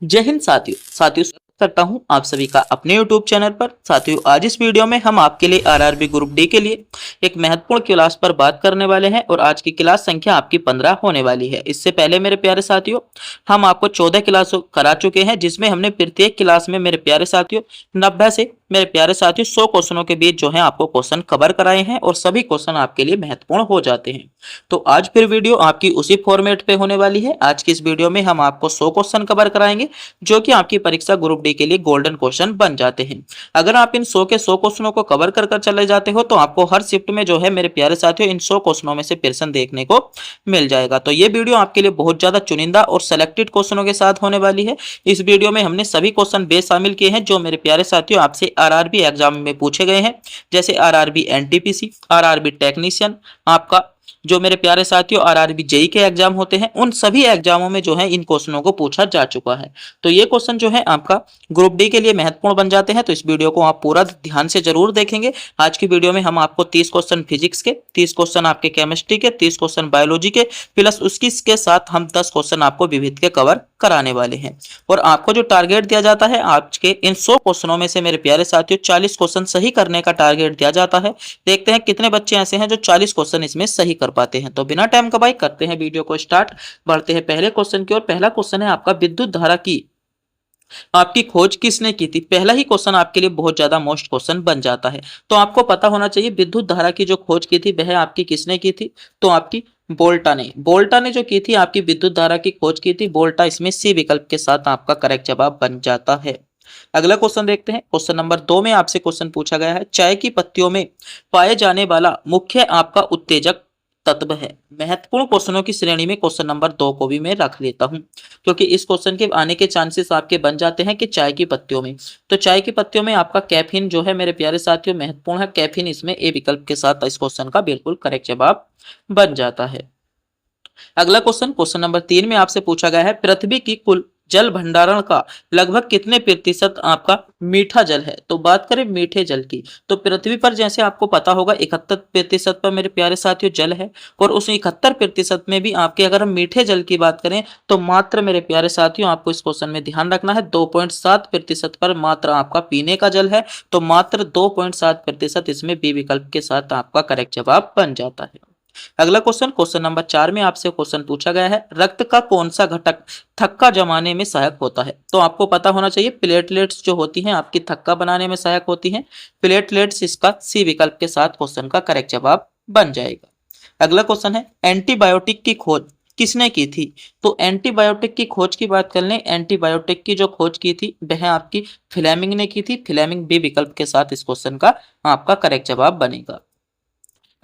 जय हिंद साथियों स्वागत करता हूं आप सभी का अपने YouTube चैनल पर। साथियों, आज इस वीडियो में हम आपके लिए आरआरबी ग्रुप डी के लिए एक महत्वपूर्ण क्लास पर बात करने वाले हैं और आज की क्लास संख्या आपकी 15 होने वाली है। इससे पहले मेरे प्यारे साथियों, हम आपको 14 क्लास करा चुके हैं, जिसमें हमने प्रत्येक क्लास में मेरे प्यारे साथियों 90 से मेरे प्यारे साथियों 100 क्वेश्चनों के बीच जो है आपको क्वेश्चन कवर कराए हैं और सभी क्वेश्चन आपके लिए महत्वपूर्ण हो जाते हैं। तो आज फिर वीडियो आपकी उसी फॉर्मेट पे होने वाली है। आज की इस वीडियो में हम आपको 100 क्वेश्चन कवर कराएंगे जो कि आपकी परीक्षा ग्रुप डी के लिए गोल्डन क्वेश्चन बन जाते हैं। अगर आप इन 100 के 100 क्वेश्चनों को कवर कर कर चले जाते हो तो आपको हर शिफ्ट में जो है मेरे प्यारे साथियों इन 100 क्वेश्चनों में से प्रश्न देखने को मिल जाएगा। तो ये वीडियो आपके लिए बहुत ज्यादा चुनिंदा और सेलेक्टेड क्वेश्चनों के साथ होने वाली है। इस वीडियो में हमने सभी क्वेश्चन बेस शामिल किए हैं जो मेरे प्यारे साथियों आपसे आरआरबी एग्जाम में पूछे गए हैं, जैसे आरआरबी एनटीपीसी, आरआरबी टेक्नीशियन, आपका जो मेरे प्यारे साथियों आरआरबी जेई के एग्जाम होते हैं, उन सभी एग्जामों में जो है इन क्वेश्चनों को पूछा जा चुका है। तो ये क्वेश्चन जो है आपका ग्रुप डी के लिए महत्वपूर्ण बन जाते हैं। तो इस वीडियो को आप पूरा ध्यान से जरूर देखेंगे। आज की वीडियो में हम आपको 30 क्वेश्चन फिजिक्स के, 30 क्वेश्चन आपके केमिस्ट्री के, 30 क्वेश्चन बायोलॉजी के, प्लस उसकी के साथ हम 10 क्वेश्चन आपको विविध के कवर कराने वाले हैं। और आपको जो टारगेट दिया जाता है, आज के इन 100 क्वेश्चनों में से मेरे प्यारे साथियों 40 क्वेश्चन सही करने का टारगेट दिया जाता है। देखते हैं कितने बच्चे ऐसे हैं जो 40 क्वेश्चन इसमें सही कर पाते हैं। तो बिना टाइम गवाए करते हैं वीडियो को स्टार्ट। बढ़ते हैं पहले क्वेश्चन की ओर। पहला क्वेश्चन है आपका, विद्युत धारा की आपकी खोज किसने की थी। पहला ही क्वेश्चन आपके लिए बहुत ज्यादा मोस्ट क्वेश्चन बन जाता है। तो आपको पता होना चाहिए विद्युत धारा की जो खोज की थी वह आपकी किसने की थी। तो आपकी बोल्टा ने जो की थी आपकी विद्युत धारा की खोज की थी बोल्टा। इसमें सी विकल्प के साथ आपका करेक्ट जवाब बन जाता है। अगला क्वेश्चन देखते हैं। क्वेश्चन नंबर 2 में आपसे क्वेश्चन पूछा गया है, चाय की पत्तियों में पाए जाने वाला मुख्य आपका उत्तेजक तत्व है। महत्वपूर्ण क्वेश्चनों की श्रेणी में क्वेश्चन नंबर 2 को भी मैं रख लेता हूं, क्योंकि इस क्वेश्चन के आने के चांसेस आपके बन जाते हैं कि चाय की पत्तियों में। तो चाय की पत्तियों में आपका कैफीन जो है मेरे प्यारे साथियों महत्वपूर्ण है। कैफीन इसमें ए विकल्प के साथ इस क्वेश्चन का बिल्कुल करेक्ट जवाब बन जाता है। अगला क्वेश्चन, क्वेश्चन नंबर 3 में आपसे पूछा गया है, पृथ्वी की कुल जल भंडारण का लगभग कितने प्रतिशत आपका मीठा जल है। तो बात करें मीठे जल की, तो पृथ्वी पर जैसे आपको पता होगा 71% पर मेरे प्यारे साथियों जल है, और उस 71% में भी आपके अगर हम मीठे जल की बात करें तो मात्र मेरे प्यारे साथियों आपको इस क्वेश्चन में ध्यान रखना है 2.7% पर मात्र आपका पीने का जल है। तो मात्र 2.7% इसमें बी विकल्प के साथ आपका करेक्ट जवाब बन जाता है। अगला क्वेश्चन, क्वेश्चन नंबर 4 में आपसे क्वेश्चन पूछा गया है, रक्त का कौन सा घटक थक्का जमाने में सहायक होता है। तो आपको पता होना चाहिए प्लेटलेट्स जो होती हैं आपकी थक्का बनाने में सहायक होती हैं। प्लेटलेट्स इसका सी विकल्प के साथ क्वेश्चन का करेक्ट जवाब बन जाएगा। अगला क्वेश्चन है, एंटीबायोटिक की खोज किसने की थी। तो एंटीबायोटिक की खोज की बात कर लें, एंटीबायोटिक की जो खोज की थी वह आपकी फ्लेमिंग ने की थी। फ्लेमिंग बी विकल्प के साथ इस क्वेश्चन का आपका करेक्ट जवाब बनेगा।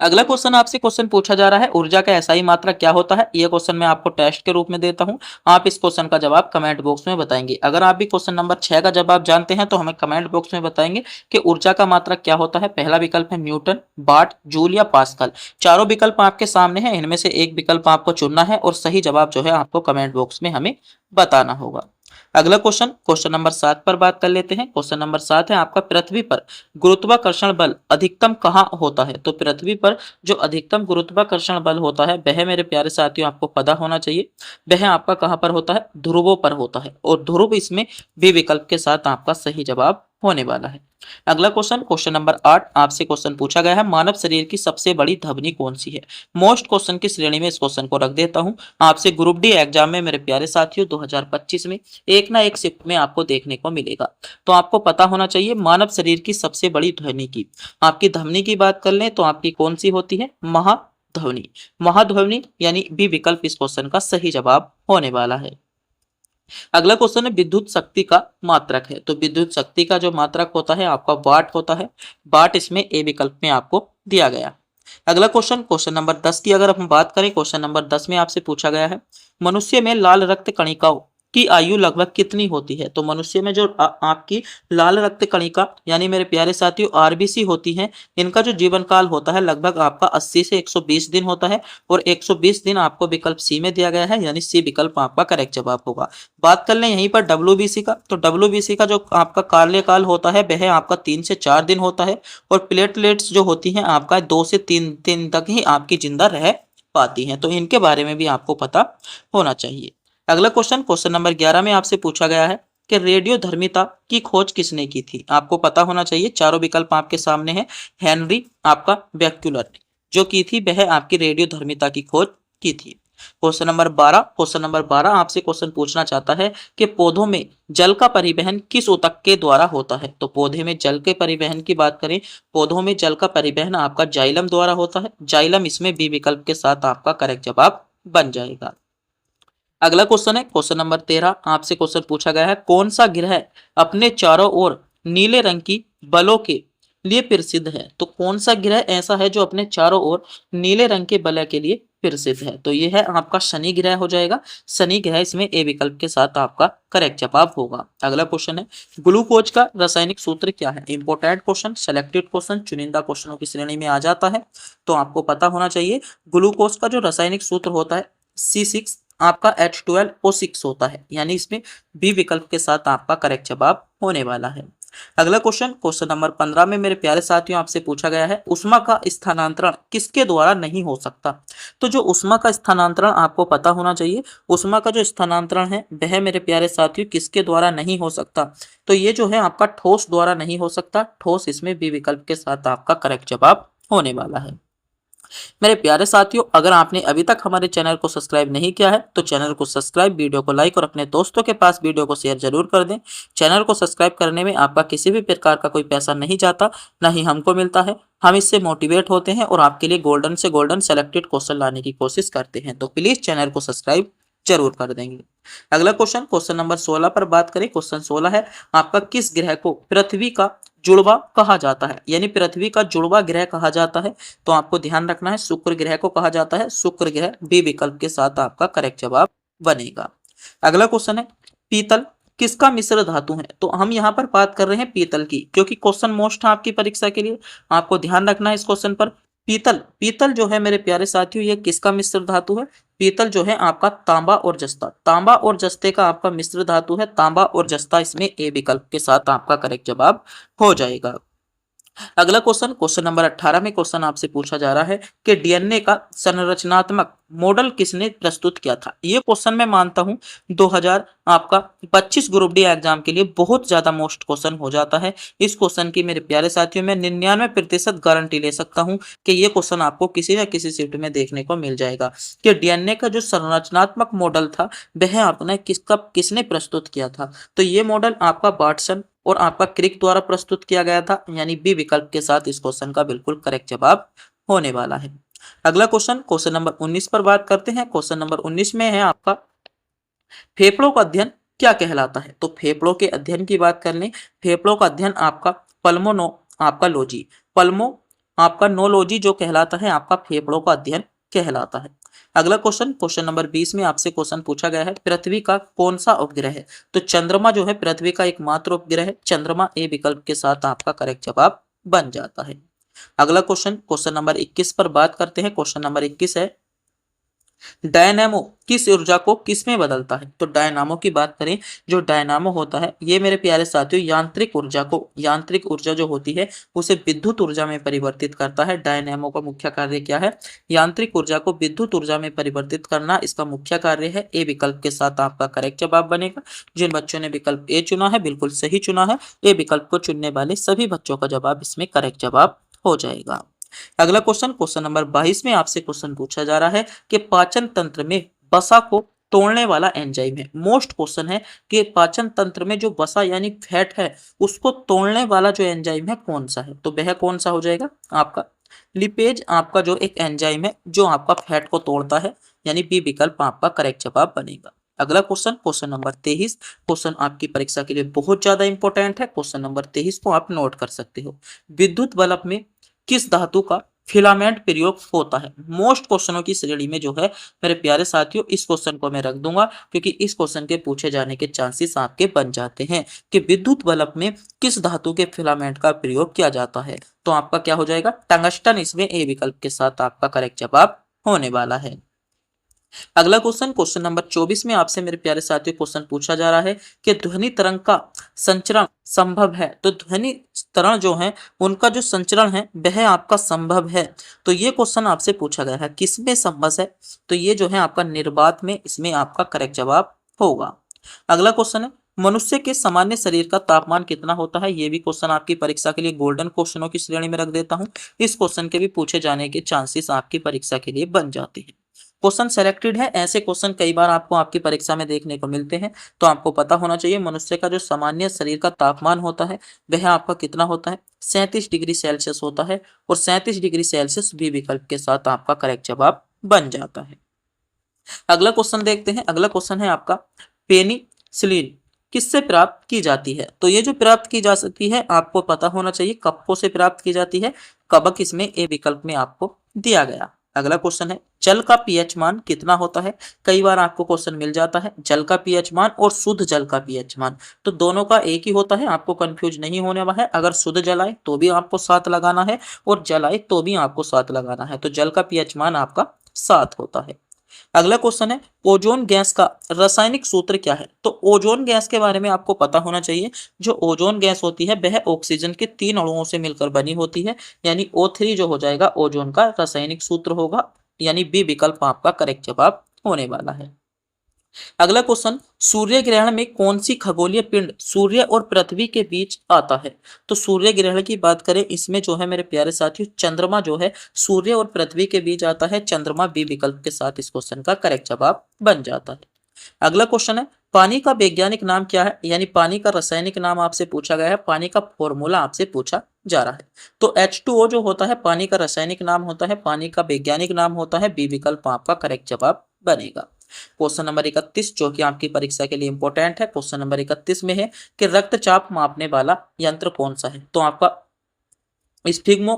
अगला क्वेश्चन आपसे क्वेश्चन पूछा जा रहा है, ऊर्जा का एसआई मात्रक क्या होता है। यह क्वेश्चन मैं आपको टेस्ट के रूप में देता हूं, आप इस क्वेश्चन का जवाब कमेंट बॉक्स में बताएंगे। अगर आप भी क्वेश्चन नंबर 6 का जवाब जानते हैं तो हमें कमेंट बॉक्स में बताएंगे कि ऊर्जा का मात्रक क्या होता है। पहला विकल्प है न्यूटन, वाट, जूल या पास्कल। चारों विकल्प आपके सामने हैं, इनमें से एक विकल्प आपको चुनना है और सही जवाब जो है आपको कमेंट बॉक्स में हमें बताना होगा। अगला क्वेश्चन, क्वेश्चन नंबर 7 पर बात कर लेते हैं। क्वेश्चन नंबर 7 है आपका, पृथ्वी पर गुरुत्वाकर्षण बल अधिकतम कहाँ होता है। तो पृथ्वी पर जो अधिकतम गुरुत्वाकर्षण बल होता है वह मेरे प्यारे साथियों आपको पता होना चाहिए, वह आपका कहाँ पर होता है, ध्रुवों पर होता है। और ध्रुव इसमें बी विकल्प के साथ आपका सही जवाब होने वाला है। अगला क्वेश्चन, क्वेश्चन नंबर 8 आपसे क्वेश्चन पूछा गया है, मानव शरीर की सबसे बड़ी धमनी कौन सी है। मोस्ट क्वेश्चन की श्रेणी में इस क्वेश्चन को रख देता हूं। आपसे ग्रुप डी एग्जाम में मेरे प्यारे साथियों 2025 में एक ना एक शिफ्ट में आपको देखने को मिलेगा। तो आपको पता होना चाहिए मानव शरीर की सबसे बड़ी ध्वनि की, आपकी धमनी की बात कर लें तो आपकी कौन सी होती है, महाध्वनि। महाध्वनि यानी बी विकल्प इस क्वेश्चन का सही जवाब होने वाला है। अगला क्वेश्चन है, विद्युत शक्ति का मात्रक है। तो विद्युत शक्ति का जो मात्रक होता है आपका वाट होता है। वाट इसमें ए विकल्प में आपको दिया गया। अगला क्वेश्चन, क्वेश्चन नंबर 10 की अगर हम बात करें, क्वेश्चन नंबर 10 में आपसे पूछा गया है, मनुष्य में लाल रक्त कणिकाओं की आयु लगभग कितनी होती है। तो मनुष्य में जो आपकी लाल रक्त कणिका यानी मेरे प्यारे साथियों आरबीसी होती हैं, इनका जो जीवन काल होता है लगभग आपका 80 से 120 दिन होता है। और 120 दिन आपको विकल्प सी में दिया गया है, यानी सी विकल्प आपका करेक्ट जवाब होगा। बात कर लें यहीं पर डब्ल्यूबीसी का, तो डब्ल्यूबीसी का जो आपका कार्यकाल होता है वह आपका 3 से 4 दिन होता है। और प्लेटलेट्स जो होती हैं आपका 2 से 3 दिन तक ही आपकी जिंदा रह पाती हैं। तो इनके बारे में भी आपको पता होना चाहिए। अगला क्वेश्चन, क्वेश्चन नंबर 11 में आपसे पूछा गया है कि रेडियोधर्मिता की खोज किसने की थी। आपको पता होना चाहिए, चारों विकल्प आपके सामने है। हेनरी आपका बैक्यूलर ने जो की थी वह आपकी रेडियोधर्मिता की खोज की थी। क्वेश्चन नंबर 12 आपसे क्वेश्चन पूछना चाहता है कि पौधों में जल का परिवहन किस ऊतक के द्वारा होता है। तो पौधे में जल के परिवहन की बात करें, पौधों में जल का परिवहन आपका जाइलम द्वारा होता है। जाइलम इसमें बी विकल्प के साथ आपका करेक्ट जवाब बन जाएगा। अगला क्वेश्चन है क्वेश्चन नंबर 13 आपसे क्वेश्चन पूछा गया है, कौन सा ग्रह अपने चारों ओर नीले रंग की बलों के लिए प्रसिद्ध है। तो कौन सा ग्रह ऐसा है जो अपने चारों ओर नीले रंग के बलय के लिए प्रसिद्ध है। तो यह है आपका शनि ग्रह हो जाएगा। शनि ग्रह इसमें ए विकल्प के साथ आपका करेक्ट जवाब होगा। अगला क्वेश्चन है, ग्लूकोज का रासायनिक सूत्र क्या है। इंपॉर्टेंट क्वेश्चन, सेलेक्टेड क्वेश्चन, चुनिंदा क्वेश्चनों की श्रेणी में आ जाता है। तो आपको पता होना चाहिए ग्लूकोज का जो रासायनिक सूत्र होता है C6 आपका H12O6 होता है, यानी इसमें बी विकल्प के साथ आपका करेक्ट जवाब होने वाला है। अगला क्वेश्चन, क्वेश्चन नंबर 15 में मेरे प्यारे साथियों आपसे पूछा गया है, उष्मा का स्थानांतरण किसके द्वारा नहीं हो सकता। तो जो उष्मा का स्थानांतरण आपको पता होना चाहिए, उष्मा का जो स्थानांतरण है वह मेरे प्यारे साथियों किसके द्वारा नहीं हो सकता। तो ये जो है आपका ठोस द्वारा नहीं हो सकता। ठोस इसमें बी विकल्प के साथ आपका करेक्ट जवाब होने वाला है। मेरे प्यारे साथियों, अगर आपने अभी तक हमारे चैनल को सब्सक्राइब नहीं किया है तो चैनल को सब्सक्राइब, वीडियो को लाइक और अपने दोस्तों के पास वीडियो को शेयर जरूर कर दें। चैनल को सब्सक्राइब करने में आपका किसी भी प्रकार का कोई पैसा नहीं जाता, ना ही हमको मिलता है। हम इससे मोटिवेट होते हैं और आपके लिए गोल्डन से गोल्डन सेलेक्टेड क्वेश्चन लाने की कोशिश करते हैं। तो प्लीज चैनल को सब्सक्राइब जरूर कर देंगे। अगला क्वेश्चन, क्वेश्चन नंबर 16 पर बात करें। क्वेश्चन 16 है, आपका किस ग्रह को पृथ्वी का जुड़वा कहा जाता है, यानी पृथ्वी का जुड़वा ग्रह कहा जाता है। तो आपको ध्यान रखना है, शुक्र ग्रह को कहा जाता है। शुक्र ग्रह बी विकल्प के साथ आपका करेक्ट जवाब बनेगा। अगला क्वेश्चन है, पीतल किसका मिश्र धातु है। तो हम यहाँ पर बात कर रहे हैं पीतल की, क्योंकि क्वेश्चन मोस्ट है आपकी परीक्षा के लिए। आपको ध्यान रखना है इस क्वेश्चन पर। पीतल जो है मेरे प्यारे साथियों, ये किसका मिश्र धातु है। पीतल जो है आपका तांबा और जस्ता, तांबा और जस्ते का आपका मिश्र धातु है। तांबा और जस्ता इसमें ए विकल्प के साथ आपका करेक्ट जवाब हो जाएगा। अगला क्वेश्चन, क्वेश्चन नंबर 18 में क्वेश्चन आपसे पूछा जा रहा है कि डीएनए का संरचनात्मक मॉडल किसने प्रस्तुत किया था। ये क्वेश्चन मैं मानता हूं 2000 आपका 25 ग्रुप डी एग्जाम के लिए बहुत ज्यादा मोस्ट क्वेश्चन हो जाता है। इस क्वेश्चन की मेरे प्यारे साथियों में 99% गारंटी ले सकता हूं कि ये क्वेश्चन आपको किसी न किसी सीट में देखने को मिल जाएगा कि डीएनए का जो संरचनात्मक मॉडल था वह आपने किसने प्रस्तुत किया था। तो ये मॉडल आपका वाटसन और आपका क्रिक द्वारा प्रस्तुत किया गया था, यानी बी विकल्प के साथ इस क्वेश्चन का बिल्कुल करेक्ट जवाब होने वाला है। अगला क्वेश्चन, क्वेश्चन नंबर 19 पर बात करते हैं। क्वेश्चन नंबर 19 में है आपका, फेफड़ों का अध्ययन क्या कहलाता है। तो फेफड़ों के अध्ययन की बात कर लें, फेफड़ों का अध्ययन आपका पल्मोनो आपका लोजी, पल्मो आपका नोलॉजी जो कहलाता है आपका फेफड़ों का अध्ययन कहलाता है। अगला क्वेश्चन, क्वेश्चन नंबर 20 में आपसे क्वेश्चन पूछा गया है, पृथ्वी का कौन सा उपग्रह है। तो चंद्रमा जो है पृथ्वी का एकमात्र उपग्रह है। चंद्रमा ए विकल्प के साथ आपका करेक्ट जवाब बन जाता है। अगला क्वेश्चन, क्वेश्चन नंबर 21 पर बात करते हैं। क्वेश्चन नंबर 21 है, डायनामो किस ऊर्जा को किस में बदलता है। तो डायनामो की बात करें, जो डायनामो होता है ये मेरे प्यारे साथियों यांत्रिक ऊर्जा जो होती है उसे विद्युत ऊर्जा में परिवर्तित करता है। डायनामो का मुख्य कार्य क्या है, यांत्रिक ऊर्जा को विद्युत ऊर्जा में परिवर्तित करना इसका मुख्य कार्य है। ए विकल्प के साथ आपका करेक्ट जवाब बनेगा। जिन बच्चों ने विकल्प ए चुना है बिल्कुल सही चुना है। ए विकल्प को चुनने वाले सभी बच्चों का जवाब इसमें करेक्ट जवाब हो जाएगा। अगला क्वेश्चन, क्वेश्चन नंबर 22 में आपसे क्वेश्चन पूछा जा रहा है कि पाचन तंत्र में वसा को तोड़ने वाला एंजाइम है। मोस्ट क्वेश्चन है कि पाचन तंत्र में जो वसा यानी फैट है उसको तोड़ने वाला जो एंजाइम है कौन सा है। तो वह कौन सा हो जाएगा आपका लिपेज, आपका जो एक एंजाइम है जो आपका फैट को तोड़ता है, यानी बी विकल्प आपका करेक्ट जवाब बनेगा। अगला क्वेश्चन, क्वेश्चन नंबर 23, क्वेश्चन आपकी परीक्षा के लिए बहुत ज्यादा इंपॉर्टेंट है। क्वेश्चन नंबर 23 को आप नोट कर सकते हो, विद्युत बल्ब में किस धातु का फिलामेंट प्रयोग होता है। मोस्ट क्वेश्चनों की श्रेणी में जो है मेरे प्यारे साथियों इस क्वेश्चन को मैं रख दूंगा, क्योंकि इस क्वेश्चन के पूछे जाने के चांसेस आपके बन जाते हैं कि विद्युत बल्ब में किस धातु के फिलामेंट का प्रयोग किया जाता है। तो आपका क्या हो जाएगा, टंगस्टन इसमें ए विकल्प के साथ आपका करेक्ट जवाब होने वाला है। अगला क्वेश्चन, क्वेश्चन नंबर 24 में आपसे मेरे प्यारे साथियों क्वेश्चन पूछा जा रहा है कि ध्वनि तरंग का संचरण संभव है। तो ध्वनि तरंग जो है उनका जो संचरण है वह आपका संभव है। तो ये क्वेश्चन आपसे पूछा गया है किसमें संभव है। तो ये जो है आपका निर्वात में इसमें आपका करेक्ट जवाब होगा। अगला क्वेश्चन है, मनुष्य के सामान्य शरीर का तापमान कितना होता है? ये भी क्वेश्चन आपकी परीक्षा के लिए गोल्डन क्वेश्चनों की श्रेणी में रख देता हूं। इस क्वेश्चन के भी पूछे जाने के चांसेस आपकी परीक्षा के लिए बन जाते हैं। क्वेश्चन सेलेक्टेड है, ऐसे क्वेश्चन कई बार आपको आपकी परीक्षा में देखने को मिलते हैं। तो आपको पता होना चाहिए मनुष्य का जो सामान्य शरीर का तापमान होता है वह आपका कितना होता है? 37 डिग्री सेल्सियस होता है। और 37 डिग्री सेल्सियस बी विकल्प के साथ आपका करेक्ट जवाब बन जाता है। अगला क्वेश्चन देखते हैं। अगला क्वेश्चन है आपका, पेनिसिलिन किससे प्राप्त की जाती है? तो ये जो प्राप्त की जा सकती है आपको पता होना चाहिए कप्पों से प्राप्त की जाती है। कवक इसमें ए विकल्प में आपको दिया गया। अगला क्वेश्चन है, जल का पीएच मान कितना होता है? कई बार आपको क्वेश्चन मिल जाता है जल का पीएच मान और शुद्ध जल का पीएच मान, तो दोनों का एक ही होता है, आपको कंफ्यूज नहीं होने वाला है। अगर शुद्ध जल आए तो भी आपको 7 लगाना है और जल आए तो भी आपको 7 लगाना है। तो जल का पीएच मान आपका 7 होता है। अगला क्वेश्चन है, ओजोन गैस का रासायनिक सूत्र क्या है? तो ओजोन गैस के बारे में आपको पता होना चाहिए। जो ओजोन गैस होती है वह ऑक्सीजन के 3 अणुओं से मिलकर बनी होती है, यानी O3 जो हो जाएगा ओजोन का रासायनिक सूत्र होगा, यानी बी विकल्प आपका करेक्ट जवाब होने वाला है। अगला क्वेश्चन, सूर्य ग्रहण में कौन सी खगोलीय पिंड सूर्य और पृथ्वी के बीच आता है? तो सूर्य ग्रहण की बात करें, इसमें जो है मेरे प्यारे साथियों चंद्रमा जो है सूर्य और पृथ्वी के बीच आता है। चंद्रमा बी विकल्प के साथ इस क्वेश्चन का करेक्ट जवाब बन जाता है। अगला क्वेश्चन है, पानी का वैज्ञानिक नाम क्या है? यानी पानी का रासायनिक नाम आपसे पूछा गया है, पानी का फॉर्मूला आपसे पूछा जा रहा है। तो H2O जो होता है पानी का रासायनिक नाम होता है, पानी का वैज्ञानिक नाम होता है बी विकल्प आपका करेक्ट जवाब बनेगा। क्वेश्चन नंबर 31 जो कि आपकी परीक्षा के लिए इंपॉर्टेंट है। क्वेश्चन नंबर 31 में है कि रक्तचाप मापने वाला यंत्र कौन सा है? तो आपका स्फिग्मो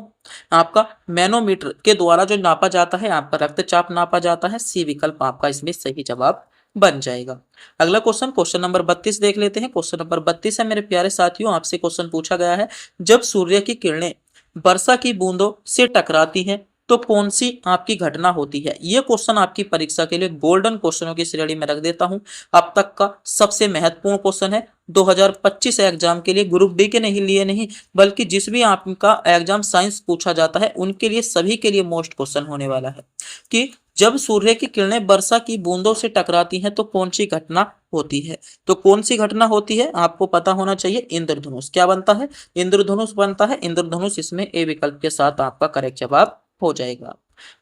आपका मैनोमीटर के द्वारा जो नापा जाता है, आपका रक्तचाप नापा जाता है। सी विकल्प आपका इसमें सही जवाब बन जाएगा। अगला क्वेश्चन, क्वेश्चन नंबर 32 देख लेते हैं। क्वेश्चन नंबर 32 है मेरे प्यारे साथियों, आपसे क्वेश्चन पूछा गया है, जब सूर्य की किरणें वर्षा की बूंदों से टकराती हैं तो कौन सी आपकी घटना होती है? ये क्वेश्चन आपकी परीक्षा के लिए गोल्डन क्वेश्चनों की श्रेणी में रख देता हूं। अब तक का सबसे महत्वपूर्ण क्वेश्चन है 2025 एग्जाम के लिए, ग्रुप डी के लिए नहीं बल्कि जिस भी आपका एग्जाम साइंस पूछा जाता है उनके लिए, सभी के लिए मोस्ट क्वेश्चन होने वाला है कि जब सूर्य की किरणें वर्षा की बूंदों से टकराती हैं तो कौन सी घटना होती है? तो कौन सी घटना होती है आपको पता होना चाहिए, इंद्रधनुष। क्या बनता है? इंद्रधनुष बनता है। इंद्रधनुष इसमें ए विकल्प के साथ आपका करेक्ट जवाब हो जाएगा।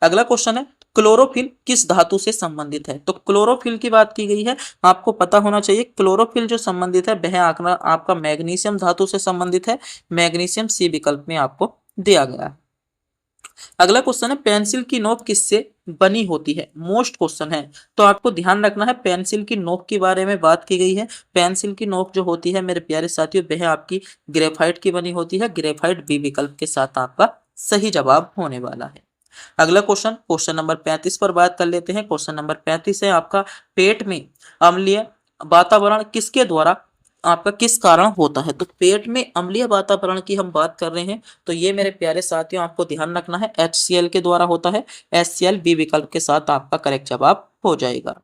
अगला क्वेश्चन है, क्लोरोफिल किस धातु से संबंधित है? तो क्लोरोफिल की बात की गई है, आपको पता होना चाहिए क्लोरोफिल जो संबंधित है वह आपका मैग्नीशियम धातु से संबंधित है। मैग्नीशियम सी विकल्प में आपको दिया गया है। अगला क्वेश्चन है, पेंसिल की नोक किससे बनी होती है? मोस्ट क्वेश्चन है, तो आपको ध्यान रखना है पेंसिल की नोक के बारे में बात की गई है। पेंसिल की नोक जो होती है मेरे प्यारे साथियों वह आपकी ग्रेफाइट की बनी होती है। ग्रेफाइट बी विकल्प के साथ आपका सही जवाब होने वाला है। अगला क्वेश्चन, क्वेश्चन नंबर 35 पर बात कर लेते हैं। क्वेश्चन नंबर 35 है आपका, पेट में अम्लीय वातावरण किसके द्वारा आपका किस कारण होता है? तो पेट में अम्लीय वातावरण की हम बात कर रहे हैं, तो ये मेरे प्यारे साथियों आपको ध्यान रखना है HCl के द्वारा होता है। HCl बी विकल्प के साथ आपका करेक्ट जवाब हो जाएगा।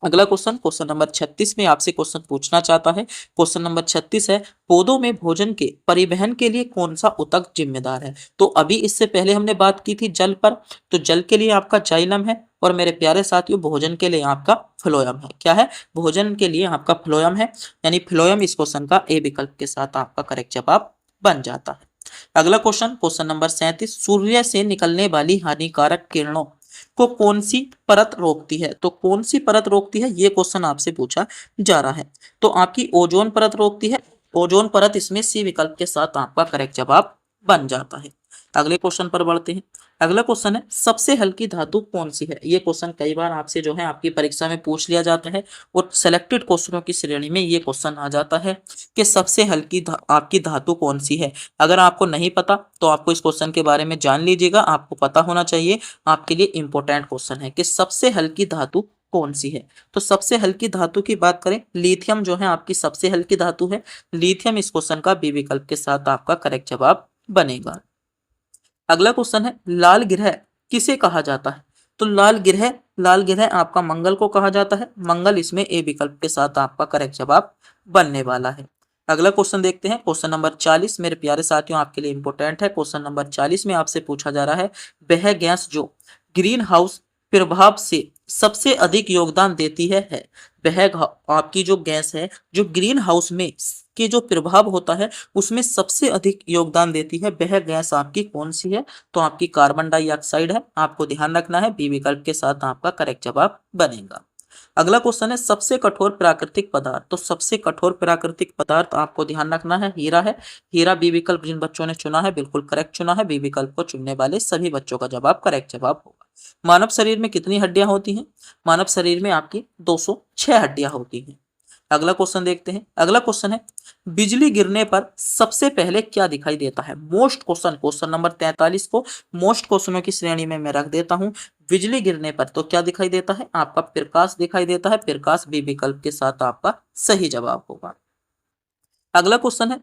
अगला क्वेश्चन, क्वेश्चन नंबर 36 में आपसे क्वेश्चन पूछना चाहता है। क्वेश्चन नंबर 36 है, पौधों में भोजन के परिवहन के लिए कौन सा ऊतक जिम्मेदार है? तो अभी इससे पहले हमने बात की थी जल पर, तो जल के लिए आपका जाइलम है और मेरे प्यारे साथियों भोजन के लिए आपका फ्लोएम है। क्या है? भोजन के लिए आपका फ्लोएम है, यानी फ्लोएम इस क्वेश्चन का ए विकल्प के साथ आपका करेक्ट जवाब बन जाता है। अगला क्वेश्चन, क्वेश्चन नंबर 37, सूर्य से निकलने वाली हानिकारक किरणों को कौन सी परत रोकती है? तो कौन सी परत रोकती है ये क्वेश्चन आपसे पूछा जा रहा है। तो आपकी ओजोन परत रोकती है। ओजोन परत इसमें सी विकल्प के साथ आपका करेक्ट जवाब बन जाता है। अगले क्वेश्चन पर बढ़ते हैं। अगला क्वेश्चन है, सबसे हल्की धातु कौन सी है? ये क्वेश्चन कई बार आपसे जो है आपकी परीक्षा में पूछ लिया जाता है और सिलेक्टेड क्वेश्चनों की श्रेणी में ये क्वेश्चन आ जाता है कि सबसे हल्की आपकी धातु कौन सी है। अगर आपको नहीं पता तो आपको इस क्वेश्चन के बारे में जान लीजिएगा, आपको पता होना चाहिए, आपके लिए इंपॉर्टेंट क्वेश्चन है कि सबसे हल्की धातु कौन सी है। तो सबसे हल्की धातु की बात करें, लिथियम जो है आपकी सबसे हल्की धातु है। लिथियम इस क्वेश्चन का बी विकल्प के साथ आपका करेक्ट जवाब बनेगा। अगला क्वेश्चन है, लाल ग्रह किसे कहा जाता है? तो लाल ग्रह आपका मंगल को कहा जाता है। मंगल इसमें ए विकल्प के साथ आपका करेक्ट जवाब बनने वाला है। अगला क्वेश्चन देखते हैं। क्वेश्चन नंबर 40 मेरे प्यारे साथियों आपके लिए इंपॉर्टेंट है। क्वेश्चन नंबर 40 में आपसे पूछा जा रहा है, वह गैस जो ग्रीन हाउस प्रभाव से सबसे अधिक योगदान देती है वह आपकी जो गैस है जो ग्रीन हाउस में के जो प्रभाव होता है उसमें सबसे अधिक योगदान देती है, वह गैस आपकी कौन सी है? तो आपकी कार्बन डाइऑक्साइड है। आपको ध्यान रखना है, बी विकल्प के साथ आपका करेक्ट जवाब बनेगा। अगला क्वेश्चन है सबसे कठोर प्राकृतिक पदार्थ। तो सबसे कठोर प्राकृतिक पदार्थ आपको ध्यान रखना है हीरा है। हीरा बी विकल्प जिन बच्चों ने चुना है बिल्कुल करेक्ट चुना है। बी विकल्प को चुनने वाले सभी बच्चों का जवाब करेक्ट जवाब होगा। मानव शरीर में कितनी हड्डियां होती हैं? मानव शरीर में आपकी 206 हड्डियां होती हैं। अगला क्वेश्चन देखते हैं। अगला क्वेश्चन है बिजली गिरने पर सबसे पहले क्या दिखाई देता है? मोस्ट क्वेश्चन, क्वेश्चन नंबर 43 को मोस्ट क्वेश्चनों की श्रेणी में मैं रख देता हूं। बिजली गिरने पर तो क्या दिखाई देता है? आपका प्रकाश दिखाई देता है। प्रकाश बी विकल्प के साथ आपका सही जवाब होगा। अगला क्वेश्चन है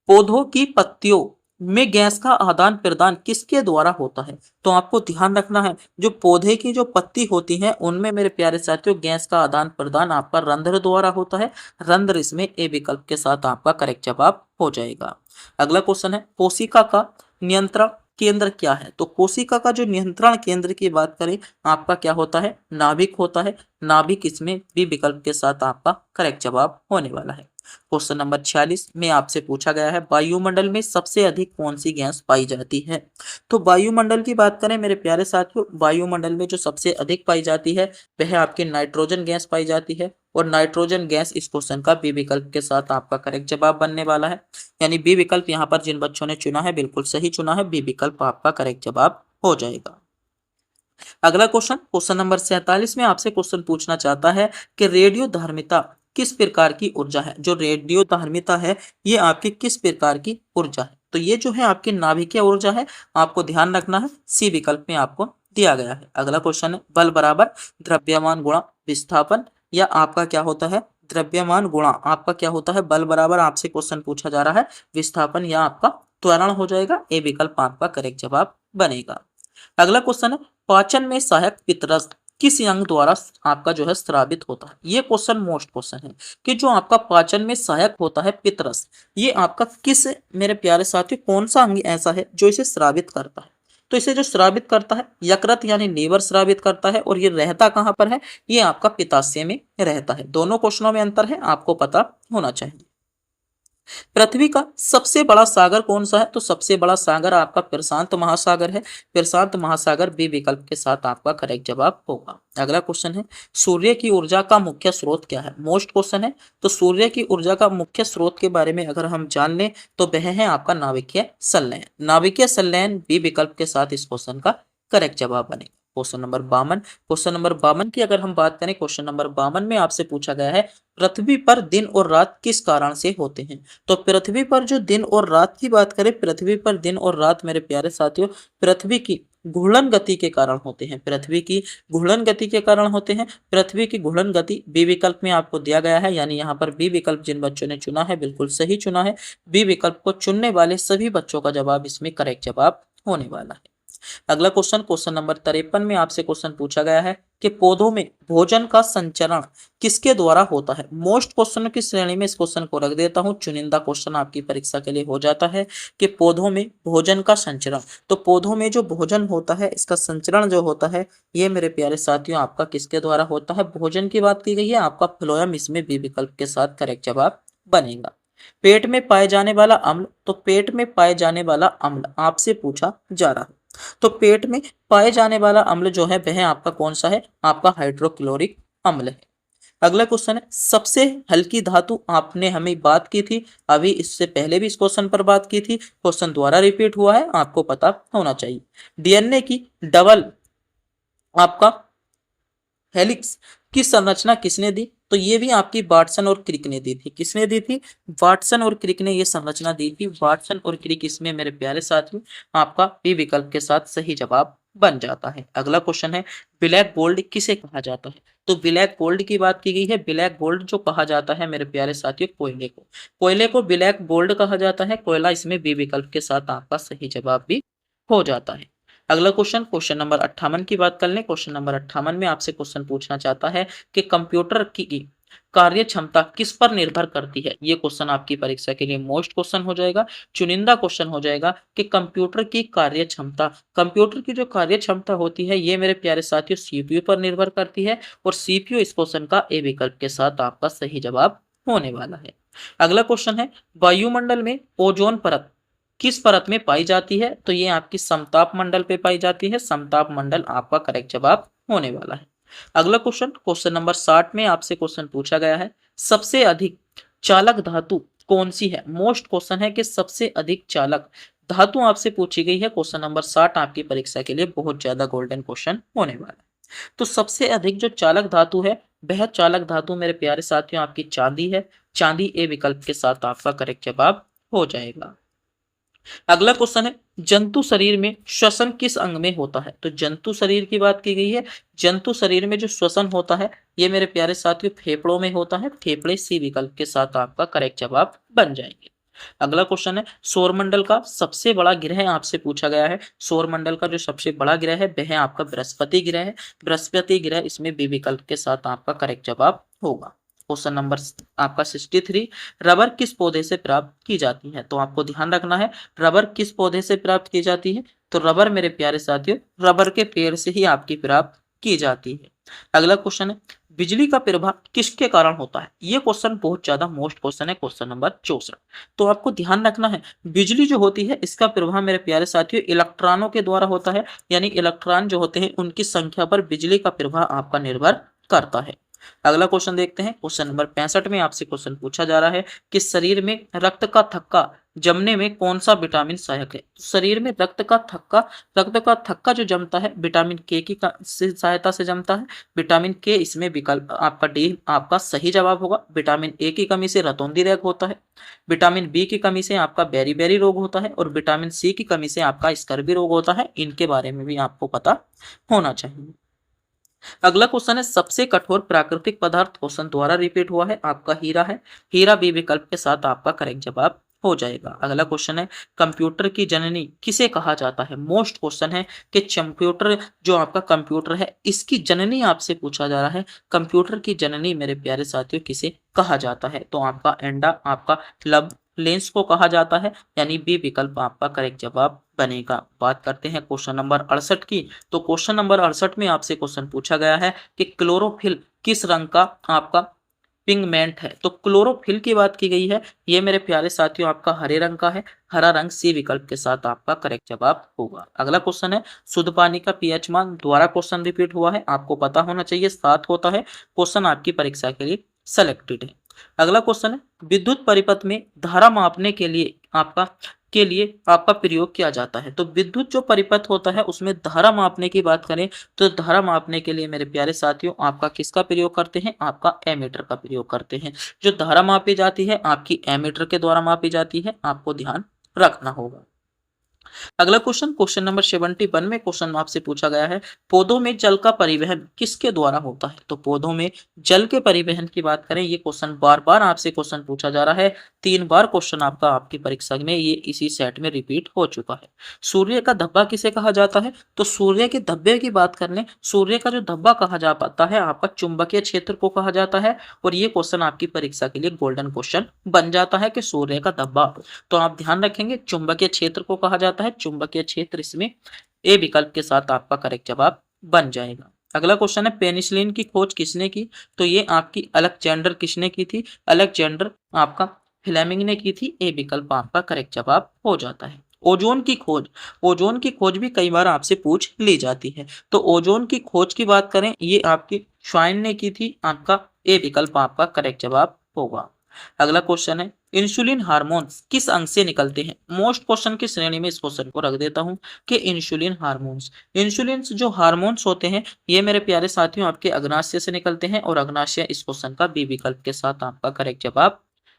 पौधों की पत्तियों में गैस का आदान प्रदान किसके द्वारा होता है? तो आपको ध्यान रखना है जो पौधे की जो पत्ती होती है उनमें मेरे प्यारे साथियों गैस का आदान प्रदान आपका रंध्र द्वारा होता है। रंध्र इसमें ए विकल्प के साथ आपका करेक्ट जवाब हो जाएगा। अगला क्वेश्चन है कोशिका का नियंत्रण केंद्र क्या है? तो कोशिका का जो नियंत्रण केंद्र की बात करें आपका क्या होता है? नाभिक होता है। नाभिक इसमें बी विकल्प के साथ आपका करेक्ट जवाब होने वाला है। क्वेश्चन नंबर 46 में आपसे पूछा गया है वायुमंडल में सबसे अधिक कौन सी गैस पाई जाती है? तो वायुमंडल की बात करें मेरे प्यारे साथियों, वायुमंडल में जो सबसे अधिक पाई जाती है वह आपकी नाइट्रोजन गैस पाई जाती है। और नाइट्रोजन गैस इस क्वेश्चन का बी विकल्प के साथ आपका करेक्ट जवाब बनने वाला है। यानी बी विकल्प यहाँ पर जिन बच्चों ने चुना है बिल्कुल सही चुना है। बी विकल्प आपका करेक्ट जवाब हो जाएगा। अगला क्वेश्चन, क्वेश्चन नंबर 47 में आपसे क्वेश्चन पूछना चाहता है कि रेडियो धर्मिता किस प्रकार की ऊर्जा है? जो रेडियो धर्मिता है ये आपकी किस प्रकार की ऊर्जा है? तो ये जो है आपकी नाभिकीय ऊर्जा है। आपको ध्यान रखना है, सी विकल्प में आपको दिया गया है। अगला क्वेश्चन है बल बराबर द्रव्यमान गुणा विस्थापन, या आपका क्या होता है? द्रव्यमान गुणा आपका क्या होता है? बल बराबर आपसे क्वेश्चन पूछा जा रहा है विस्थापन या आपका त्वरण हो जाएगा। ए विकल्प आपका करेक्ट जवाब बनेगा। अगला क्वेश्चन है पाचन में सहायक पित्तरस किस अंग द्वारा आपका जो है स्रावित होता है? ये क्वेश्चन मोस्ट क्वेश्चन है कि जो आपका पाचन में सहायक होता है पित्तरस, ये आपका किस मेरे प्यारे साथियों कौन सा अंग ऐसा है जो इसे स्रावित करता है? तो इसे जो स्रावित करता है यकृत यानी लीवर स्रावित करता है। और ये रहता कहाँ पर है? ये आपका पित्ताशय में रहता है। दोनों क्वेश्चनों में अंतर है, आपको पता होना चाहिए। पृथ्वी का सबसे बड़ा सागर कौन सा है? तो सबसे बड़ा सागर आपका प्रशांत महासागर है। प्रशांत महासागर बी विकल्प के साथ आपका करेक्ट जवाब होगा। अगला क्वेश्चन है सूर्य की ऊर्जा का मुख्य स्रोत क्या है? मोस्ट क्वेश्चन है। तो सूर्य की ऊर्जा का मुख्य स्रोत के बारे में अगर हम जान लें तो वह है आपका नाभिकीय संलयन। नाभिकीय संलयन बी विकल्प के साथ इस क्वेश्चन का करेक्ट जवाब बनेगा। क्वेश्चन नंबर 52, क्वेश्चन नंबर 52 की अगर हम बात करें, क्वेश्चन नंबर 52 में आपसे पूछा गया है पृथ्वी पर दिन और रात किस कारण से होते हैं? तो पृथ्वी पर जो दिन और रात की बात करें, पृथ्वी पर दिन और रात मेरे प्यारे साथियों पृथ्वी की घूर्णन गति के कारण होते हैं। पृथ्वी की घूर्णन गति के कारण होते हैं। पृथ्वी की घूर्णन गति बी विकल्प में आपको दिया गया है। यानी यहाँ पर बी विकल्प जिन बच्चों ने चुना है बिल्कुल सही चुना है। बी विकल्प को चुनने वाले सभी बच्चों का जवाब इसमें करेक्ट जवाब होने वाला है। अगला क्वेश्चन, क्वेश्चन नंबर 53 में आपसे क्वेश्चन पूछा गया है कि पौधों में भोजन का संचरण किसके द्वारा होता है? मोस्ट क्वेश्चन की श्रेणी में इस क्वेश्चन को रख देता हूं। चुनिंदा क्वेश्चन आपकी परीक्षा के लिए हो जाता है कि पौधों में भोजन का संचरण। तो पौधों में जो भोजन होता है इसका संचरण जो होता है ये मेरे प्यारे साथियों आपका किसके द्वारा होता है? भोजन की बात की गई है, आपका फ्लोएम इसमें बी विकल्प के साथ करेक्ट जवाब बनेगा। पेट में पाए जाने वाला अम्ल, तो पेट में पाए जाने वाला अम्ल आपसे पूछा जा रहा है। तो पेट में पाए जाने वाला अम्ल जो है वह आपका कौन सा है? आपका हाइड्रोक्लोरिक अम्ल है। अगला क्वेश्चन है सबसे हल्की धातु, आपने हमें बात की थी अभी, इससे पहले भी इस क्वेश्चन पर बात की थी। क्वेश्चन दोबारा रिपीट हुआ है, आपको पता होना चाहिए। डीएनए की डबल आपका हेलिक्स की संरचना किसने दी? तो ये भी आपकी वाटसन और क्रिक ने दी थी। किसने दी थी? वाटसन और क्रिक ने ये संरचना दी थी। वाटसन और क्रिक इसमें मेरे प्यारे साथियों आपका बी विकल्प के साथ सही जवाब बन जाता है। अगला क्वेश्चन है ब्लैक गोल्ड किसे कहा जाता है? तो ब्लैक गोल्ड की बात की गई है। ब्लैक गोल्ड जो कहा जाता है मेरे प्यारे साथियों कोयले को, कोयले को ब्लैक गोल्ड कहा जाता है। कोयला इसमें बी विकल्प के साथ आपका सही जवाब भी हो जाता है। अगला क्वेश्चन, क्वेश्चन नंबर 58 की बात कर लें। क्वेश्चन नंबर 58 में आपसे क्वेश्चन पूछना चाहता है कि कंप्यूटर की कार्य क्षमता किस पर निर्भर करती है? ये क्वेश्चन आपकी परीक्षा के लिए मोस्ट क्वेश्चन हो जाएगा, चुनिंदा क्वेश्चन हो जाएगा कि कंप्यूटर की कार्य क्षमता, कंप्यूटर की जो कार्य क्षमता होती है ये मेरे प्यारे साथियों सीपीयू पर निर्भर करती है और सीपीयू इस क्वेश्चन का ए विकल्प के साथ आपका सही जवाब होने वाला है। अगला क्वेश्चन है वायुमंडल में ओजोन परत किस परत में पाई जाती है? तो ये आपकी समताप मंडल पे पाई जाती है, समताप मंडल आपका करेक्ट जवाब होने वाला है। अगला क्वेश्चन, क्वेश्चन नंबर 60 में आपसे क्वेश्चन पूछा गया है सबसे अधिक चालक धातु कौन सी है? मोस्ट क्वेश्चन है कि सबसे अधिक चालक धातु आपसे पूछी गई है। क्वेश्चन नंबर 60 आपकी परीक्षा के लिए बहुत ज्यादा गोल्डन क्वेश्चन होने वाला है। तो सबसे अधिक जो चालक धातु है वह चालक धातु मेरे प्यारे साथियों आपकी चांदी है। चांदी ए विकल्प के साथ आपका करेक्ट जवाब हो जाएगा। अगला क्वेश्चन है जंतु शरीर में श्वसन किस अंग में होता है? तो जंतु शरीर की बात की गई है। जंतु शरीर में जो श्वसन होता है ये मेरे प्यारे साथियों फेफड़ों में होता है। फेफड़े सी विकल्प के साथ आपका करेक्ट जवाब बन जाएंगे। अगला क्वेश्चन है सौरमंडल का सबसे बड़ा ग्रह आपसे पूछा गया है। सौरमंडल का जो सबसे बड़ा ग्रह है वह आपका बृहस्पति ग्रह है। बृहस्पति ग्रह इसमें बी विकल्प के साथ आपका करेक्ट जवाब होगा। क्वेश्चन नंबर आपका 63 रबर किस पौधे से प्राप्त की जाती है? तो आपको ध्यान रखना है रबर किस पौधे से प्राप्त की जाती है। तो रबर मेरे प्यारे साथियों रबर के पेड़ से ही आपकी प्राप्त की जाती है। अगला क्वेश्चन है बिजली का प्रवाह किसके कारण होता है? ये क्वेश्चन बहुत ज्यादा मोस्ट क्वेश्चन है, क्वेश्चन नंबर 64। तो आपको ध्यान रखना है बिजली जो होती है इसका प्रवाह मेरे प्यारे साथियों इलेक्ट्रॉनों के द्वारा होता है, यानी इलेक्ट्रॉन जो होते हैं उनकी संख्या पर बिजली का प्रवाह आपका निर्भर करता है। अगला क्वेश्चन देखते हैं। क्वेश्चन नंबर 65 में आपसे क्वेश्चन पूछा जा रहा है कि शरीर में रक्त का थक्का जमने में कौन सा विटामिन सहायक है? तो शरीर में रक्त का थक्का जो जमता है विटामिन के की सहायता से जमता है। विटामिन के इसमें विकल्प आपका डी आपका सही जवाब होगा। विटामिन ए की कमी से रतौंधी रोग होता है, विटामिन बी की कमी से आपका बेरी रोग होता है और विटामिन सी की कमी से आपका स्कर्वी रोग होता है। इनके बारे में भी आपको पता होना चाहिए। अगला क्वेश्चन है सबसे कठोर प्राकृतिक पदार्थ क्वेश्चन द्वारा रिपीट हुआ है आपका हीरा है। हीरा बी विकल्प के साथ आपका करेक्ट जवाब हो जाएगा। अगला क्वेश्चन है कंप्यूटर की जननी किसे कहा जाता है? मोस्ट क्वेश्चन है कि कंप्यूटर जो आपका कंप्यूटर है इसकी जननी आपसे पूछा जा रहा है। कंप्यूटर की जननी मेरे प्यारे साथियों किसे कहा जाता है? तो आपका एंडा आपका लब लेंस को कहा जाता है, यानी बी विकल्प आपका करेक्ट जवाब बनेगा। बात करते हैं क्वेश्चन नंबर 68 की। तो क्वेश्चन नंबर 68 में आपसे क्वेश्चन पूछा गया है कि क्लोरोफिल किस रंग का आपका पिगमेंट है? तो क्लोरोफिल की बात की गई है, ये मेरे प्यारे साथियों आपका हरे रंग का है। हरा रंग सी विकल्प के साथ आपका करेक्ट जवाब होगा। अगला क्वेश्चन है शुद्ध पानी का पीएच मान द्वारा क्वेश्चन रिपीट हुआ है, आपको पता होना चाहिए 7 होता है। क्वेश्चन आपकी परीक्षा के लिए सेलेक्टेड है। अगला क्वेश्चन है विद्युत परिपथ में धारा मापने के लिए आपका प्रयोग किया जाता है। तो विद्युत जो परिपथ होता है उसमें धारा मापने की बात करें तो धारा मापने के लिए मेरे प्यारे साथियों आपका किसका प्रयोग करते हैं? आपका एमीटर का प्रयोग करते हैं। जो धारा मापी जाती है आपकी एमीटर के द्वारा मापी जाती है, आपको ध्यान रखना होगा। अगला क्वेश्चन, क्वेश्चन नंबर 71 में क्वेश्चन आपसे पूछा गया है पौधों में जल का परिवहन किसके द्वारा होता है? तो पौधों में जल के परिवहन की बात करें, ये क्वेश्चन बार बार आपसे क्वेश्चन पूछा जा रहा है। 3 बार क्वेश्चन आपका आपकी परीक्षा में ये इसी सेट में रिपीट हो चुका है। सूर्य का धब्बा किसे कहा जाता है? तो सूर्य के धब्बे की बात कर लें, सूर्य का जो धब्बा कहा जाता है आपका चुंबकीय क्षेत्र को कहा जाता है। और ये क्वेश्चन आपकी परीक्षा के लिए गोल्डन क्वेश्चन बन जाता है कि सूर्य का धब्बा, तो आप ध्यान रखेंगे चुंबकीय क्षेत्र को कहा जाता है। चुंबकीय क्षेत्र इसमें ए विकल्प के साथ आपका करेक्ट जवाब बन जाएगा। अगला क्वेश्चन है पेनिसिलिन की खोज किसने की? तो ये आपकी अलेक्जेंडर किसने की थी? अलेक्जेंडर आपका फ्लेमिंग ने की थी। ए विकल्प आपका करेक्ट जवाब हो जाता है। ओजोन की खोज, ओजोन की खोज भी कई बार आपसे पूछ ली जाती है। तो ओजोन की खोज की बात करें, ये आपकी श्वाइन ने की थी। आपका ए विकल्प आपका करेक्ट जवाब होगा। अगला क्वेश्चन है इंसुलिन हार्मोन्स किस अंग से निकलते हैं? मोस्ट क्वेश्चन की श्रेणी में इस क्वेश्चन को रख देता हूं कि इंसुलिन हार्मोन्स, इंसुलिन जो हार्मोन्स होते हैं ये मेरे प्यारे साथियों आपके अग्नाशय से निकलते हैं और अग्नाशय इस क्वेश्चन का बी विकल्प के साथ आपका करेक्ट जवाब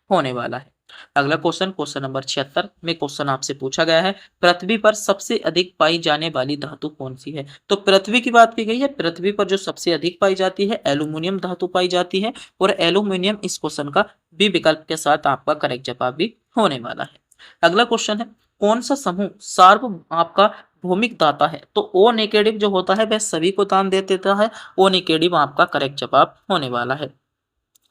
होने वाला है। अगला क्वेश्चन, क्वेश्चन नंबर 76 में क्वेश्चन आपसे पूछा गया है पृथ्वी पर सबसे अधिक पाई जाने वाली धातु कौन सी है? तो पृथ्वी की बात की गई है। पृथ्वी पर जो सबसे अधिक पाई जाती है एल्यूमिनियम धातु पाई जाती है और एल्यूमिनियम इस क्वेश्चन का बी विकल्प के साथ आपका करेक्ट जवाब भी होने वाला है। अगला क्वेश्चन है कौन सा समूह सार्व आपका भौमिक दाता है? तो ओ नेगेटिव जो होता है वह सभी को दान दे देता है। ओ नेगेटिव आपका करेक्ट जवाब होने वाला है।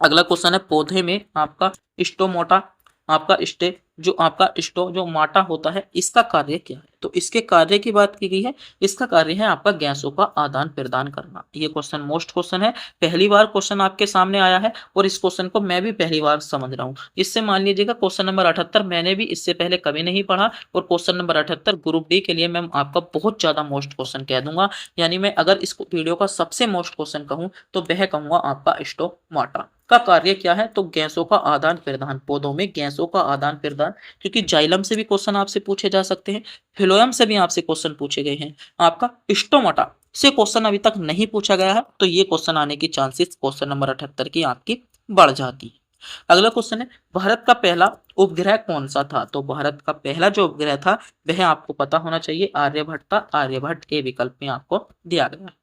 अगला क्वेश्चन है पौधे में आपका स्टोमोटा आपका स्टे जो आपका स्टो जो माटा होता है इसका कार्य क्या है। तो इसके कार्य की बात की गई है। इसका कार्य है आपका गैसों का आदान प्रदान करना। ये क्वेश्चन मोस्ट क्वेश्चन है, पहली बार क्वेश्चन आपके सामने आया है और इस क्वेश्चन को मैं भी पहली बार समझ रहा हूँ। इससे मान लीजिएगा क्वेश्चन नंबर 78 मैंने भी इससे पहले कभी नहीं पढ़ा और क्वेश्चन नंबर 78 ग्रुप डी के लिए मैं आपका बहुत ज्यादा मोस्ट क्वेश्चन कह दूंगा। यानी मैं अगर इस वीडियो का सबसे मोस्ट क्वेश्चन कहूँ तो वह कहूंगा आपका स्टोमाटा का कार्य क्या है। तो गैसों का आदान प्रदान, पौधों में गैसों का आदान प्रदान, क्योंकि जाइलम से भी क्वेश्चन आपसे पूछे जा सकते हैं, फिलोयम से भी आपसे क्वेश्चन पूछे गए हैं, आपका स्टोमाटा से क्वेश्चन अभी तक नहीं पूछा गया है। तो ये क्वेश्चन आने की चांसेस क्वेश्चन नंबर 78 की आपकी बढ़ जाती है। अगला क्वेश्चन है भारत का पहला उपग्रह कौन सा था। तो भारत का पहला जो उपग्रह था वह आपको पता होना चाहिए आर्यभट्ट था। आर्यभट्ट ए विकल्प में आपको दिया गया है।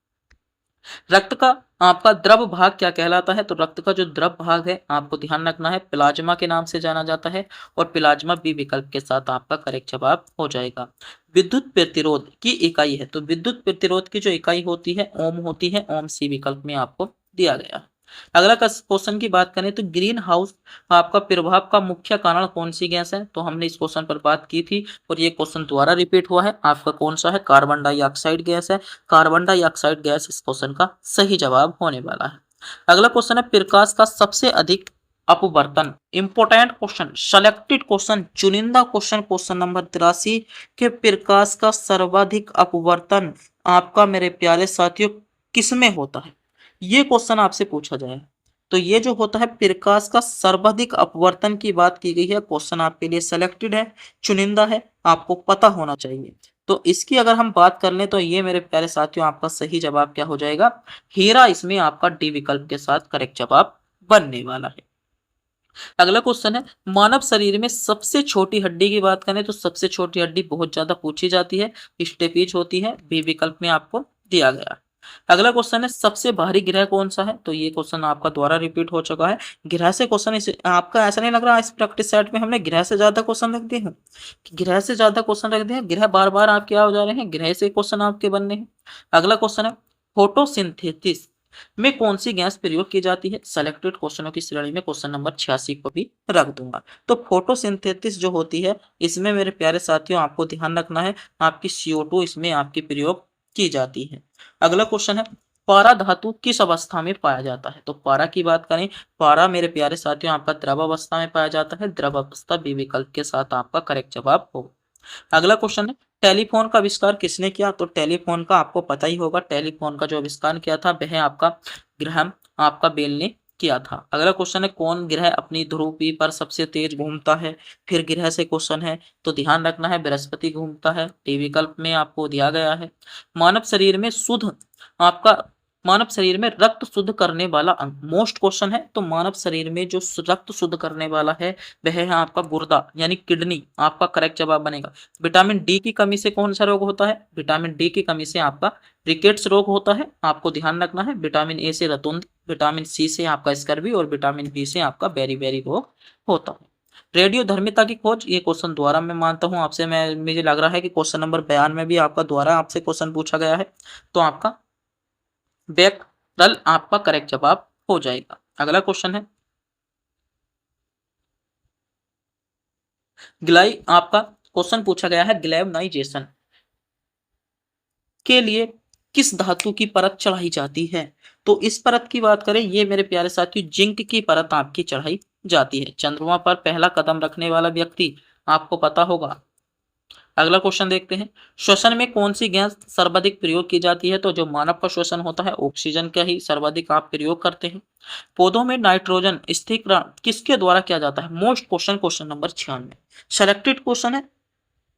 रक्त का आपका द्रव भाग क्या कहलाता है। तो रक्त का जो द्रव भाग है आपको ध्यान रखना है प्लाज्मा के नाम से जाना जाता है और प्लाज्मा बी विकल्प के साथ आपका करेक्ट जवाब हो जाएगा। विद्युत प्रतिरोध की इकाई है। तो विद्युत प्रतिरोध की जो इकाई होती है ओम होती है। ओम सी विकल्प में आपको दिया गया है। अगला क्वेश्चन की बात करें तो ग्रीन हाउस आपका प्रभाव का मुख्य कारण कौन सी गैस है। तो हमने इस क्वेश्चन पर बात की थी और ये क्वेश्चन दोबारा रिपीट हुआ है। आपका कौन सा है, कार्बन डाइऑक्साइड गैस है। कार्बन डाइऑक्साइड गैस इस क्वेश्चन का सही जवाब होने वाला है। अगला क्वेश्चन है प्रकाश का सबसे अधिक अपवर्तन। इंपोर्टेंट क्वेश्चन, सेलेक्टेड क्वेश्चन, चुनिंदा क्वेश्चन, क्वेश्चन नंबर 83 के प्रकाश का सर्वाधिक अपवर्तन आपका मेरे प्यारे साथियों किसमें होता है। ये क्वेश्चन आपसे पूछा जाए तो ये जो होता है प्रकाश का सर्वाधिक अपवर्तन की बात की गई है। क्वेश्चन आपके लिए सिलेक्टेड है, चुनिंदा है, आपको पता होना चाहिए। तो इसकी अगर हम बात कर लें तो ये मेरे प्यारे साथियों आपका सही जवाब क्या हो जाएगा, हीरा इसमें आपका डी विकल्प के साथ करेक्ट जवाब बनने वाला है। अगला क्वेश्चन है मानव शरीर में सबसे छोटी हड्डी की बात करें तो सबसे छोटी हड्डी बहुत ज्यादा पूछी जाती है, स्टेपीज होती है, बी विकल्प में आपको दिया गया। अगला क्वेश्चन है सबसे भारी ग्रह कौन सा है। तो ये क्वेश्चन आपका द्वारा रिपीट हो चुका है। ग्रह से क्वेश्चन आपका ऐसा नहीं लग रहा इस प्रैक्टिस सेट में हमने ग्रह से ज्यादा क्वेश्चन रख दिए हैं, ग्रह से ज्यादा क्वेश्चन रख दिए हैं, ग्रह बार बार आपके आ जा रहे हैं, ग्रह से क्वेश्चन आपके बनने हैं। अगला क्वेश्चन है फोटोसिंथेसिस में कौन सी गैस प्रयोग की जाती है। सेलेक्टेड क्वेश्चनों की श्रेणी में क्वेश्चन नंबर 86 को भी रख दूंगा। तो फोटोसिंथेसिस जो होती है इसमें मेरे प्यारे साथियों आपको ध्यान रखना है आपकी CO2 इसमें आपकी प्रयोग की जाती है। अगला क्वेश्चन है पारा धातु किस अवस्था में पाया जाता है। तो पारा की बात करें, पारा मेरे प्यारे साथियों आपका द्रव अवस्था में पाया जाता है। द्रव अवस्था बी विकल्प के साथ आपका करेक्ट जवाब होगा। अगला क्वेश्चन है टेलीफोन का आविष्कार किसने किया। तो टेलीफोन का आपको पता ही होगा, टेलीफोन का जो आविष्कार किया था वह आपका ग्रैहम आपका बेल ने किया था। अगला क्वेश्चन है कौन ग्रह अपनी ध्रुव पर सबसे तेज घूमता है। फिर ग्रह से क्वेश्चन है तो ध्यान रखना है बृहस्पति घूमता है, डी विकल्प में आपको दिया गया है। मानव शरीर में शुद्ध आपका मानव शरीर में रक्त शुद्ध करने वाला अंग, मोस्ट क्वेश्चन है। तो मानव शरीर में जो रक्त शुद्ध करने वाला है वह है आपका गुर्दा यानी किडनी, आपका करेक्ट जवाब बनेगा। विटामिन डी की कमी से कौन सा रोग होता है। विटामिन डी की कमी से आपका रिकेट्स रोग होता है, आपको ध्यान रखना है। विटामिन ए से रतुंध, विटामिन सी से आपका स्कर्वी और विटामिन बी से आपका बेरी बेरी रोग होता है। रेडियो धर्मिता की खोज, ये क्वेश्चन द्वारा मैं मानता हूं आपसे, मैं मुझे लग रहा है कि क्वेश्चन नंबर 92 में भी आपका द्वारा आपसे क्वेश्चन पूछा गया है। तो आपका बैक्टल आपका करेक्ट जवाब हो जाएगा। अगला क्वेश्चन है ग्लाई आपका क्वेश्चन पूछा गया है ग्लैवनाइजेशन के लिए किस धातु की परत चढ़ाई जाती है। तो इस परत की बात करें ये मेरे प्यारे साथियों जिंक की परत आपकी चढ़ाई जाती है। चंद्रमा पर पहला कदम रखने वाला व्यक्ति आपको पता होगा। अगला क्वेश्चन देखते हैं श्वसन में कौन सी गैस सर्वाधिक प्रयोग की जाती है। तो जो मानव का श्वसन होता है ऑक्सीजन का ही सर्वाधिक आप प्रयोग करते हैं। पौधों में नाइट्रोजन स्थिरीकरण किसके द्वारा किया जाता है। Most question question number 96 selected question है,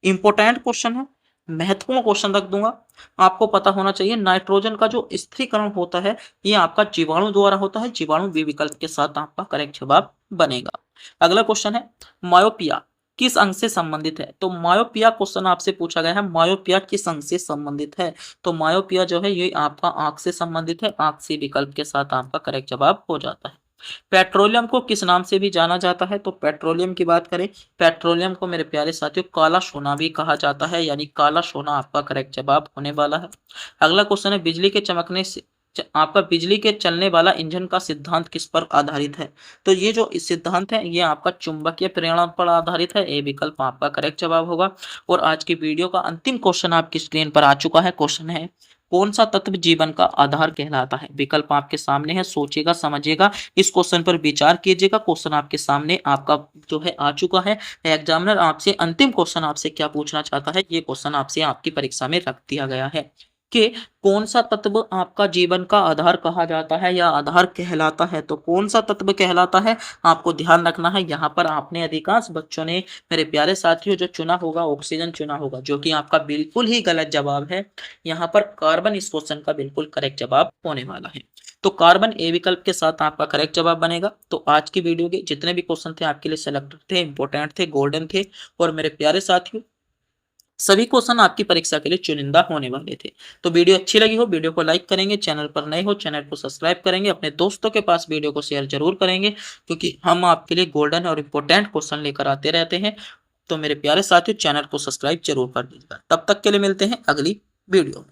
इंपोर्टेंट क्वेश्चन है, महत्वपूर्ण क्वेश्चन रख दूंगा, आपको पता होना चाहिए। नाइट्रोजन का जो स्थिरीकरण होता है ये आपका जीवाणु द्वारा होता है, जीवाणु बी विकल्प के साथ आपका करेक्ट जवाब बनेगा। अगला क्वेश्चन है मायोपिया किस अंग से संबंधित है। तो मायोपिया क्वेश्चन आपसे पूछा गया है मायोपिया किस अंग से संबंधित है। तो मायोपिया जो है ये आपका आंख से संबंधित है, आंख से विकल्प के साथ आपका करेक्ट जवाब हो जाता है। पेट्रोलियम को किस नाम से भी जाना जाता है। तो पेट्रोलियम की बात करें, पेट्रोलियम को मेरे प्यारे साथियों काला सोना भी कहा जाता है, यानी काला सोना आपका करेक्ट जवाब होने वाला है। अगला क्वेश्चन है बिजली के चमकने से आपका बिजली के चलने वाला इंजन का सिद्धांत किस पर आधारित है? तो ये जो सिद्धांत है ये आपका चुंबकीय प्रेरण पर आधारित है। ए विकल्प आपका करेक्ट जवाब होगा। और आज की वीडियो का अंतिम क्वेश्चन आपकी स्क्रीन पर आ चुका है। क्वेश्चन है, कौन सा तत्व जीवन का आधार कहलाता है? विकल्प आपके सामने है, सोचिएगा समझिएगा, इस क्वेश्चन पर विचार कीजिएगा। क्वेश्चन आपके सामने आपका जो है आ चुका है। एग्जामिनर आपसे अंतिम क्वेश्चन आपसे क्या पूछना चाहता है, ये क्वेश्चन आपसे आपकी परीक्षा में रख दिया गया है कि कौन सा तत्व आपका जीवन का आधार कहा जाता है या आधार कहलाता है? तो कौन सा तत्व कहलाता है, आपको ध्यान रखना है। यहाँ पर आपने अधिकांश बच्चों ने, मेरे प्यारे साथियों, जो चुना होगा ऑक्सीजन चुना होगा, जो कि आपका बिल्कुल ही गलत जवाब है। यहाँ पर कार्बन इस क्वेश्चन का बिल्कुल करेक्ट जवाब होने वाला है। तो कार्बन ए विकल्प के साथ आपका करेक्ट जवाब बनेगा। तो आज की वीडियो के जितने भी क्वेश्चन थे आपके लिए सेलेक्टेड थे, इंपॉर्टेंट थे, गोल्डन थे, और मेरे प्यारे साथियों सभी क्वेश्चन आपकी परीक्षा के लिए चुनिंदा होने वाले थे। तो वीडियो अच्छी लगी हो, वीडियो को लाइक करेंगे, चैनल पर नए हो चैनल को सब्सक्राइब करेंगे, अपने दोस्तों के पास वीडियो को शेयर जरूर करेंगे, क्योंकि हम आपके लिए गोल्डन और इंपॉर्टेंट क्वेश्चन लेकर आते रहते हैं। तो मेरे प्यारे साथियों, चैनल को सब्सक्राइब जरूर कर दीजिएगा। तब तक के लिए मिलते हैं अगली वीडियो में।